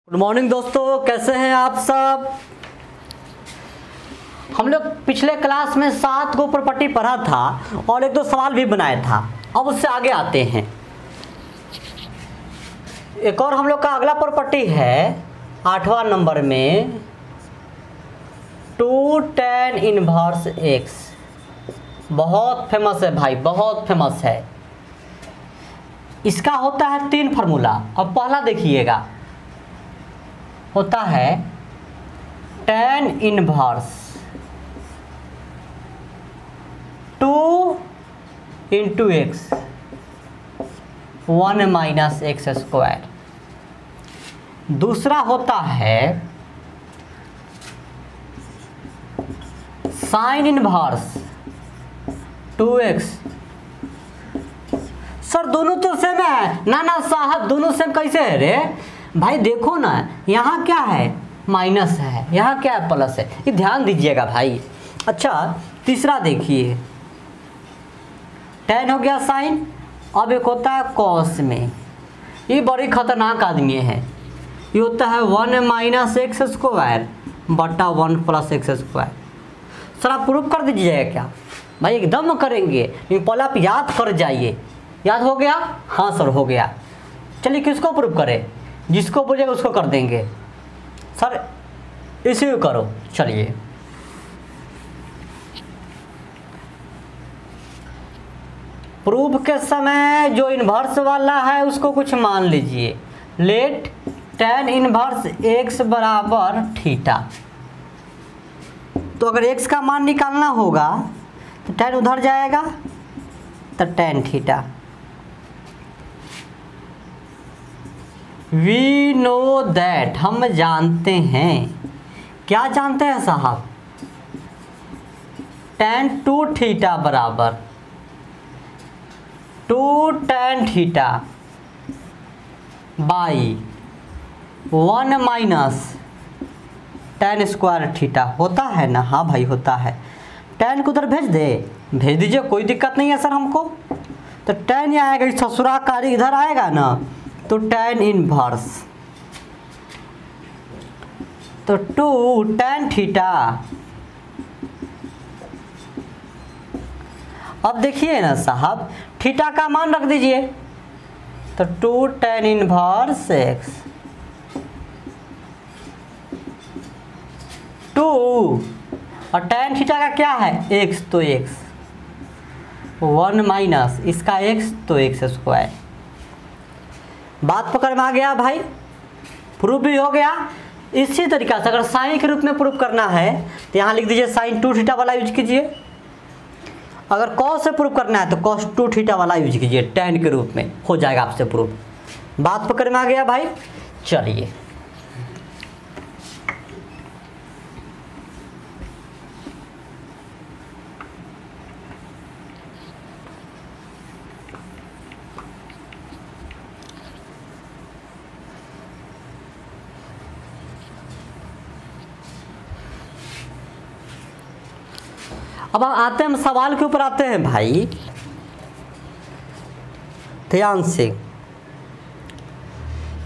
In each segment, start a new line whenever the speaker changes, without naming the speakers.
Good morning दोस्तों, कैसे हैं आप सब। हम लोग पिछले क्लास में 7 को प्रॉपर्टी पढ़ा था और एक दो सवाल भी बनाया था। अब उससे आगे आते हैं। एक और हम लोग का अगला प्रॉपर्टी है 8वां नंबर में 2 tan इनवर्स x। बहुत फेमस है भाई, बहुत फेमस है। इसका होता है 3 फार्मूला। अब पहला देखिएगा, होता है tan inverse 2 into x 1 minus x square. दूसरा होता है साइन इनवर्स 2x। सर दोनों तो सेम है। ना ना साहब, दोनों सेम कैसे है रे भाई। देखो ना, यहाँ क्या है माइनस है, यहाँ क्या है प्लस है। ये ध्यान दीजिएगा भाई। अच्छा तीसरा देखिए, tan हो गया साइन। अब एक होता है कॉस में, ये बड़ी खतरनाक आदमी है। ये होता है 1 माइनस एक्स स्क्वायर बटा 1 प्लस एक्स स्क्वायर। सर आप प्रूफ कर दीजिएगा क्या भाई। एकदम करेंगे, लेकिन पहले आप याद कर जाइए। याद हो गया? हाँ सर हो गया। चलिए किसको प्रूफ करें, जिसको बोलिएगा उसको कर देंगे। सर इसी को करो। चलिए प्रूफ के समय जो इन्वर्स वाला है उसको कुछ मान लीजिए। लेट tan इनवर्स x बराबर थीटा। तो अगर x का मान निकालना होगा तो tan उधर जाएगा तो tan थीटा। वी नो दैट, हम जानते हैं। क्या जानते हैं साहब? tan 2 थीटा बराबर 2 tan theta by 1 minus tan square theta. होता है ना? हाँ भाई होता है। tan को उधर भेज दीजिए, कोई दिक्कत नहीं है सर हमको। तो tan यहाँ आएगा, ससुरा कारी इधर आएगा ना, तो tan इनवर्स तो 2 tan थीटा। अब देखिए ना साहब, थीटा का मान रख दीजिए तो 2 tan इनवर्स x 2 और tan थीटा का क्या है x, तो x 1 माइनस इसका x तो x स्क्वायर। बात पकड़ में आ गया भाई, प्रूफ भी हो गया। इसी तरीका से अगर साइन के रूप में प्रूफ करना है तो यहाँ लिख दीजिए साइन 2 थीटा वाला यूज कीजिए। अगर कॉस से प्रूफ करना है तो कॉस 2 थीटा वाला यूज कीजिए, tan के रूप में हो जाएगा आपसे प्रूफ। बात पकड़ में आ गया भाई। चलिए अब आते हैं, हम सवाल के ऊपर आते हैं भाई, ध्यान से।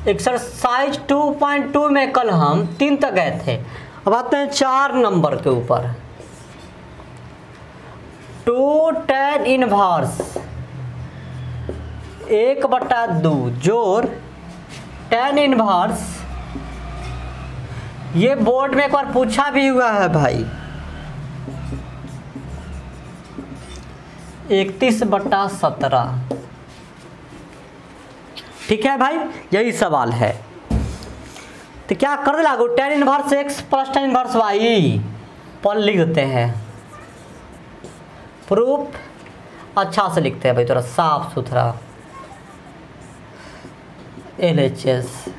एक्सरसाइज 2.2 में कल हम 3 तक गए थे। अब आते हैं 4 नंबर के ऊपर। 2 tan इनवर्स 1/2 जोड़ tan इनवर्स। ये बोर्ड में एक बार पूछा भी हुआ है भाई, 31/17। ठीक है भाई, यही सवाल है। तो क्या कर दे लागू, tan inverse x plus tan inverse y पर लिख देते हैं। प्रूफ अच्छा से लिखते हैं भाई, थोड़ा साफ सुथरा। LHS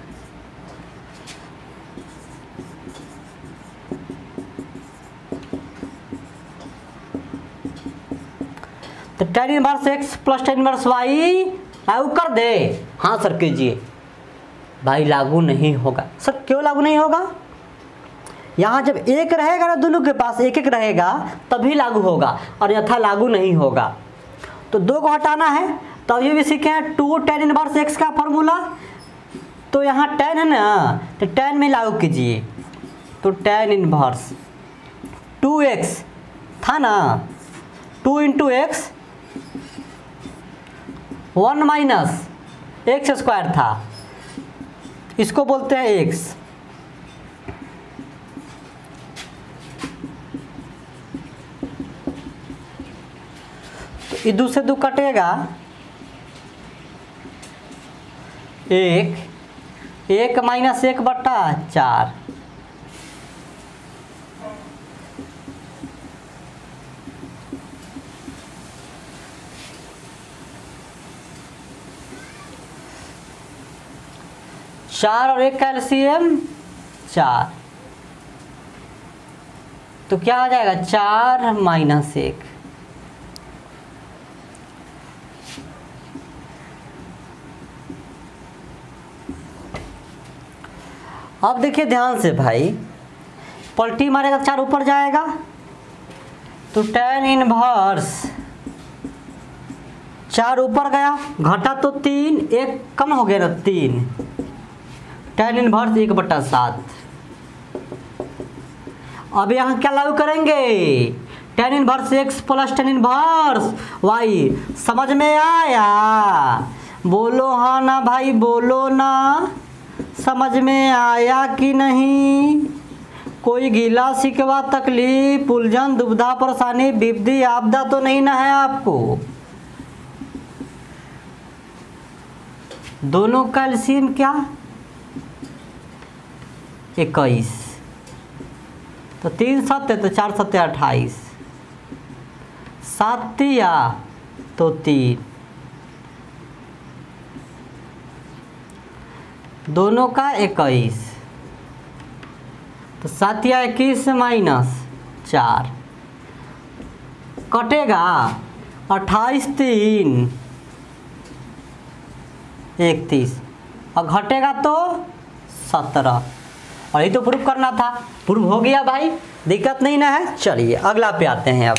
तो tan inverse x plus tan inverse y लागू कर दे। हाँ सर कीजिए। भाई लागू नहीं होगा। सर क्यों लागू नहीं होगा? यहाँ जब एक रहेगा ना, दोनों के पास एक एक रहेगा तभी लागू होगा, और यथा लागू नहीं होगा। तो 2 को हटाना है। तो ये भी सीखे हैं 2 tan इनवर्स x का फॉर्मूला। तो यहाँ tan है ना, तो tan में लागू कीजिए, तो tan इनवर्स 2x था ना, 2 into x 1 minus x square था, इसको बोलते हैं x। तो ये 2 से 2 कटेगा, एक माइनस 1/4। चार और एक कैल्शियम 4, तो क्या आ जाएगा 4 माइनस 1। अब देखिए ध्यान से भाई, पलटी मारेगा 4 ऊपर जाएगा, तो tan इनवर्स 4 ऊपर गया, घटा तो 3, एक कम हो गया ना 3, tan इनवर्स 1/7। अब यहाँ क्या लागू करेंगे, tan inverse x plus tan inverse y। समझ में आया? बोलो हाँ ना भाई, बोलो ना, समझ में आया कि नहीं? कोई गिला शिकवा तकलीफ उलझन दुविधा परेशानी विपदी आपदा तो नहीं ना है आपको? दोनों का एलसीएम क्या, 21, तो 3 7 तो 4 7 28, 7 तिया तो 3, दोनों का 21, तो 7 या 21 माइनस 4 कटेगा, 28 3 31, और घटेगा तो 17। और ये तो प्रूफ करना था, प्रूफ हो गया भाई, दिक्कत नहीं ना है। चलिए अगला पे आते हैं।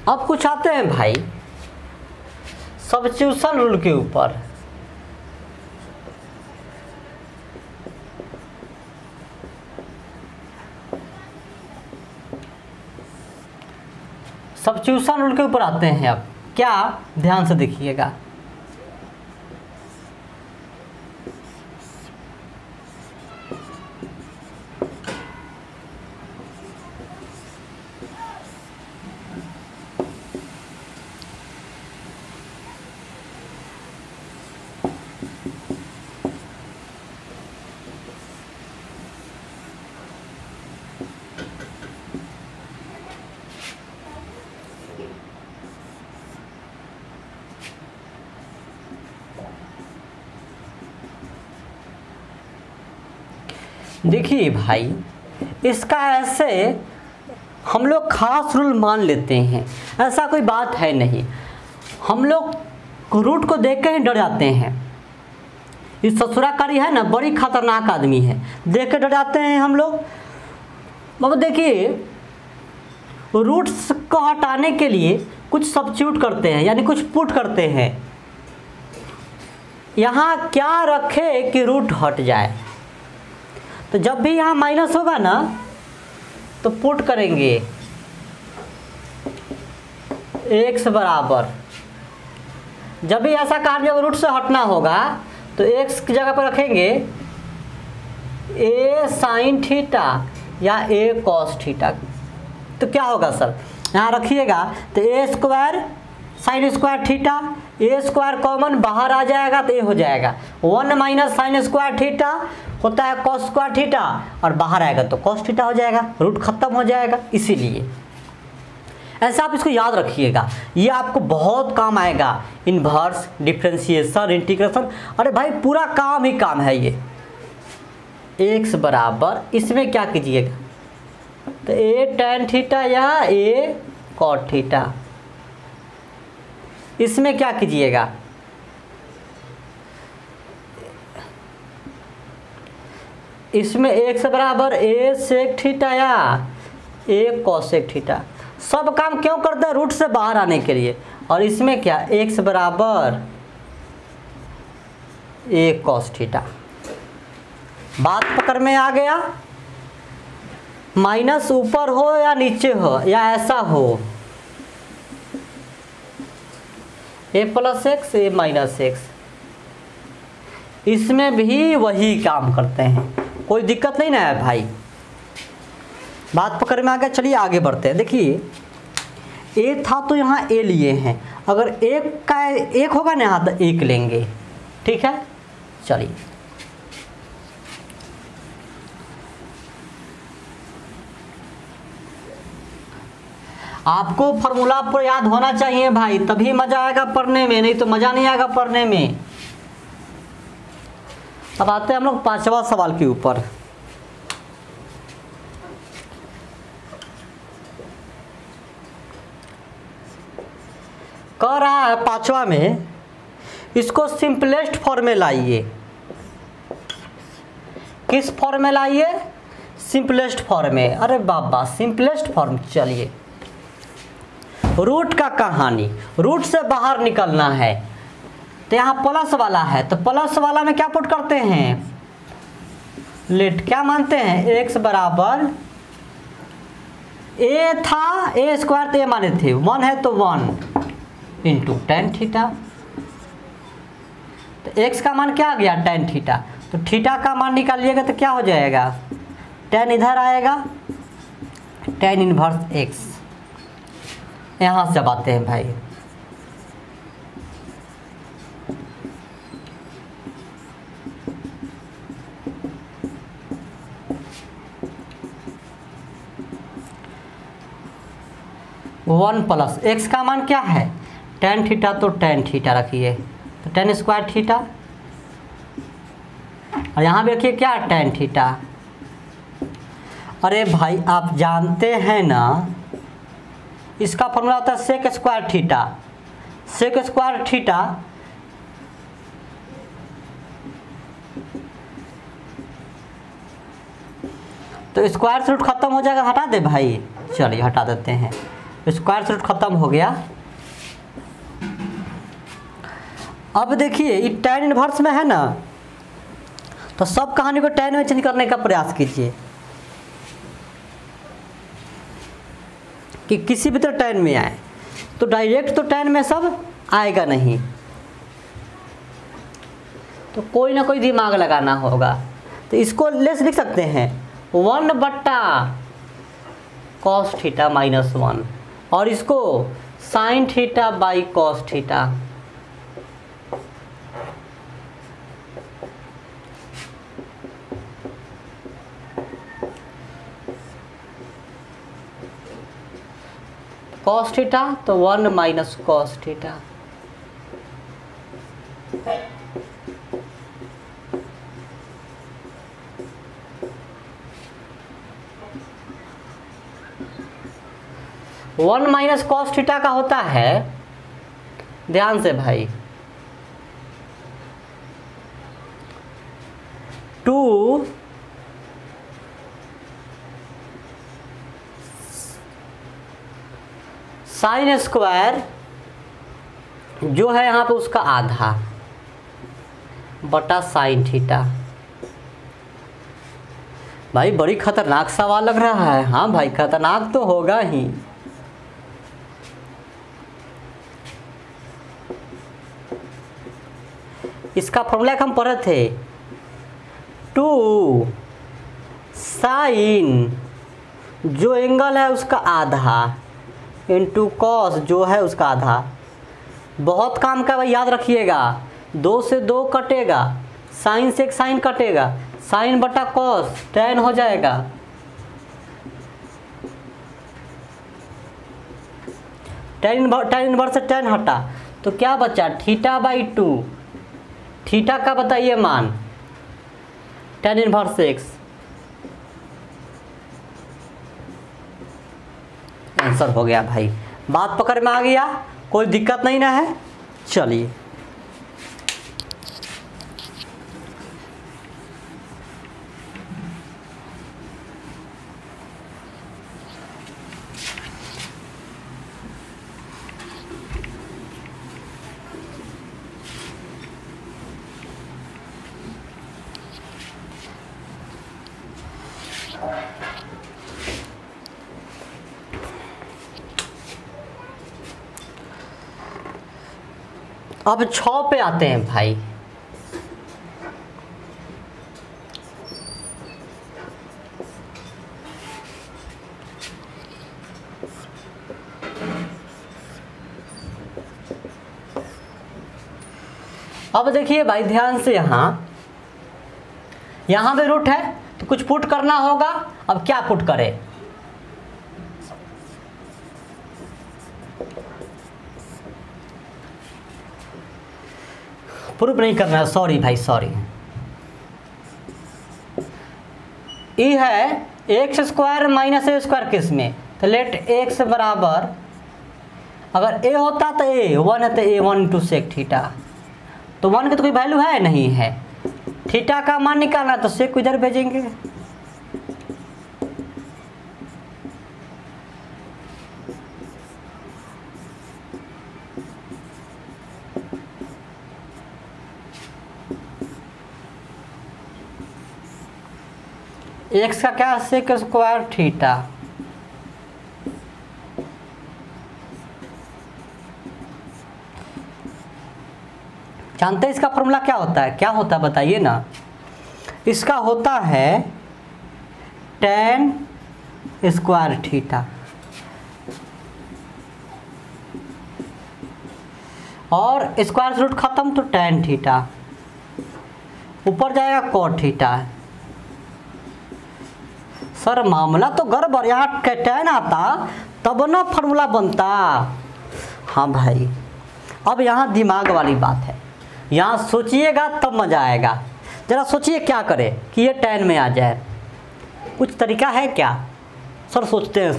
अब कुछ आते हैं भाई सब्स्टिट्यूशन रूल के ऊपर। सब्स्टिट्यूशन रूल के ऊपर आते हैं। अब क्या, ध्यान से देखिएगा। देखिए भाई, इसका ऐसे हम लोग खास रूल मान लेते हैं, ऐसा कोई बात है नहीं। हम लोग रूट को देख के ही डर जाते हैं। ये ससुराकारी है ना, बड़ी खतरनाक आदमी है, देख के डर जाते हैं हम लोग। बाबा देखिए, रूट्स को हटाने के लिए कुछ सब्स्टिट्यूट करते हैं, यानी कुछ पुट करते हैं। यहाँ क्या रखे कि रूट हट जाए, तो जब भी यहाँ माइनस होगा ना तो पुट करेंगे x बराबर, जब भी ऐसा कहा जब रूट से हटना होगा तो x की जगह पर रखेंगे a साइन थीटा या a कॉस थीटा। तो क्या होगा सर, यहाँ रखिएगा तो a square sine square theta, a square common बाहर आ जाएगा तो a हो जाएगा 1 माइनस साइन स्क्वायर थीटा होता है कॉस स्क्वायर थीटा, और बाहर आएगा तो कॉस थीटा हो जाएगा, रूट खत्म हो जाएगा। इसीलिए ऐसा आप इसको याद रखिएगा, ये आपको बहुत काम आएगा। इन्वर्स, डिफरेंशिएशन, इंटीग्रेशन, अरे भाई पूरा काम ही काम है ये। x बराबर, इसमें क्या कीजिएगा तो a tan थीटा या a cot थीटा, इसमें क्या कीजिएगा, इसमें x बराबर a सेक थीटा या a कॉसेक थीटा, सब काम क्यों करते हैं, रूट से बाहर आने के लिए। और इसमें क्या, x बराबर a कॉस थीटा। बात पकड़ में आ गया। माइनस ऊपर हो या नीचे हो या ऐसा हो, a plus x a minus x, इसमें भी वही काम करते हैं, कोई दिक्कत नहीं ना है भाई। बात पकड़ में आ गया। चलिए आगे बढ़ते हैं। देखिए a था तो यहाँ a लिए हैं, अगर एक का एक होगा ना यहाँ तो एक लेंगे, ठीक है। चलिए आपको फॉर्मूला पर याद होना चाहिए भाई, तभी मजा आएगा पढ़ने में, नहीं तो मजा नहीं आएगा पढ़ने में। अब आते हैं हम लोग 5वां सवाल के ऊपर। कह रहा है 5वां में, इसको सिंपलेस्ट फॉर्म में लाइए। किस फॉर्म में लाइए, सिंपलेस्ट फॉर्म में। अरे बाबा सिंपलेस्ट फॉर्म, चलिए रूट का कहानी, रूट से बाहर निकलना है तो यहाँ प्लस वाला है, तो प्लस वाला में क्या पुट करते हैं, लेट क्या मानते हैं, x बराबर a था a स्क्वायर तो a माने थे, 1 है तो 1 इंटू टेन थीटा। तो x का मान क्या आ गया, टेन थीटा। तो थीटा का मान निकालिएगा तो क्या हो जाएगा, टेन इधर आएगा, टेन इनवर्स x। यहाँ से जब आते हैं भाई, वन प्लस एक्स का मान क्या है, टेन थीटा, तो टेन थीटा रखिए, तो टेन स्क्वायर थीटा, और यहाँ भी रखिए क्या, टेन थीटा। अरे भाई आप जानते हैं ना, इसका फॉर्मूला होता है sec square theta. Sec square theta तो स्क्वायर से रूट खत्म हो जाएगा, हटा दे भाई। चलिए हटा देते हैं, स्क्वायर से रूट खत्म हो गया। अब देखिए ये टेन इनवर्स में है ना, तो सब कहानी को टेन में चेंज करने का प्रयास कीजिए कि किसी भी तरह टेन में आए। तो डायरेक्ट तो टेन में सब आएगा नहीं, तो कोई ना कोई दिमाग लगाना होगा। तो इसको लेस लिख सकते हैं 1 बट्टा कॉस थीटा माइनस 1, और इसको sine theta by cos theta. Cos theta तो 1 minus cos theta. One minus cos theta का होता है, ध्यान से भाई, 2 साइन स्क्वायर जो है यहाँ पे उसका आधा बटा साइन थीटा। भाई बड़ी खतरनाक सवाल लग रहा है। हाँ भाई खतरनाक तो होगा ही। इसका फॉर्मूला हम पढ़े थे, 2 साइन जो एंगल है उसका आधा इंटू कॉस जो है उसका आधा। बहुत काम का भाई, याद रखिएगा, 2 से 2 कटेगा, साइन से एक साइन कटेगा, साइन बटा कॉस टेन हो जाएगा। टेन इनवर्स से टेन हटा तो क्या बचा, थीटा बाई 2। थीटा का बताइए मान, टेन इनवर्स एक्स। आंसर हो गया भाई। बात पकड़ में आ गया, कोई दिक्कत नहीं ना है। चलिए अब 6 पे आते हैं भाई। अब देखिए भाई ध्यान से, यहाँ पे रूट है तो कुछ पुट करना होगा। अब क्या पुट करें? प्रूफ नहीं करना है, सॉरी भाई सॉरी। ई है एक्स स्क्वायर माइनस ए स्क्वायर किस में, तो लेट एक्स बराबर, अगर ए होता तो ए 1 है तो ए 1 इंटू सेक थीटा, तो 1 की तो कोई वैल्यू है नहीं है। थीटा का मान निकालना तो सेक को इधर भेजेंगे। एक्स का क्या, सेक स्क्वायर थीटा, जानते हैं इसका फॉर्मूला क्या होता है? क्या होता है बताइए ना। इसका होता है tan स्क्वायर थीटा और स्क्वायर रूट खत्म तो tan थीटा, ऊपर जाएगा cot थीटा। सर मामला तो गड़बड़, यहाँ tan आता तब ना फॉर्मूला बनता। हाँ भाई, अब यहाँ दिमाग वाली बात है, यहाँ सोचिएगा तब मज़ा आएगा। ज़रा सोचिए क्या करें कि ये tan में आ जाए, कुछ तरीका है क्या? सर सोचते हैं,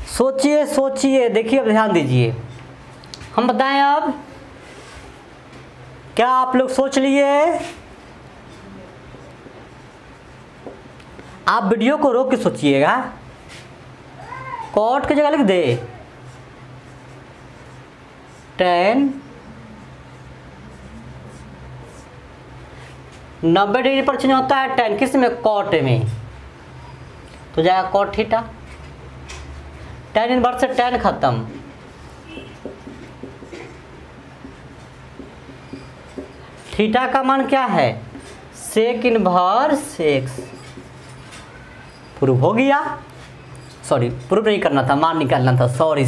सोचिए। देखिए अब ध्यान दीजिए, हम बताएं अब। क्या आप लोग सोच लिए? आप वीडियो को रोक के सोचिएगा। कॉट की जगह लिख दे tan 90 डिग्री पर चेंज होता है tan किस में, कॉट में, तो जाएगा कॉट थीटा। tan इनवर्स से tan खत्म, थीटा का मान क्या है, सेक इनवर्स एक्स। प्रूफ हो गया। सॉरी प्रूफ नहीं करना था, मान निकालना था। सॉरी।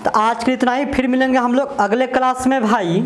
तो आज के लिए इतना ही, फिर मिलेंगे हम लोग अगले क्लास में भाई।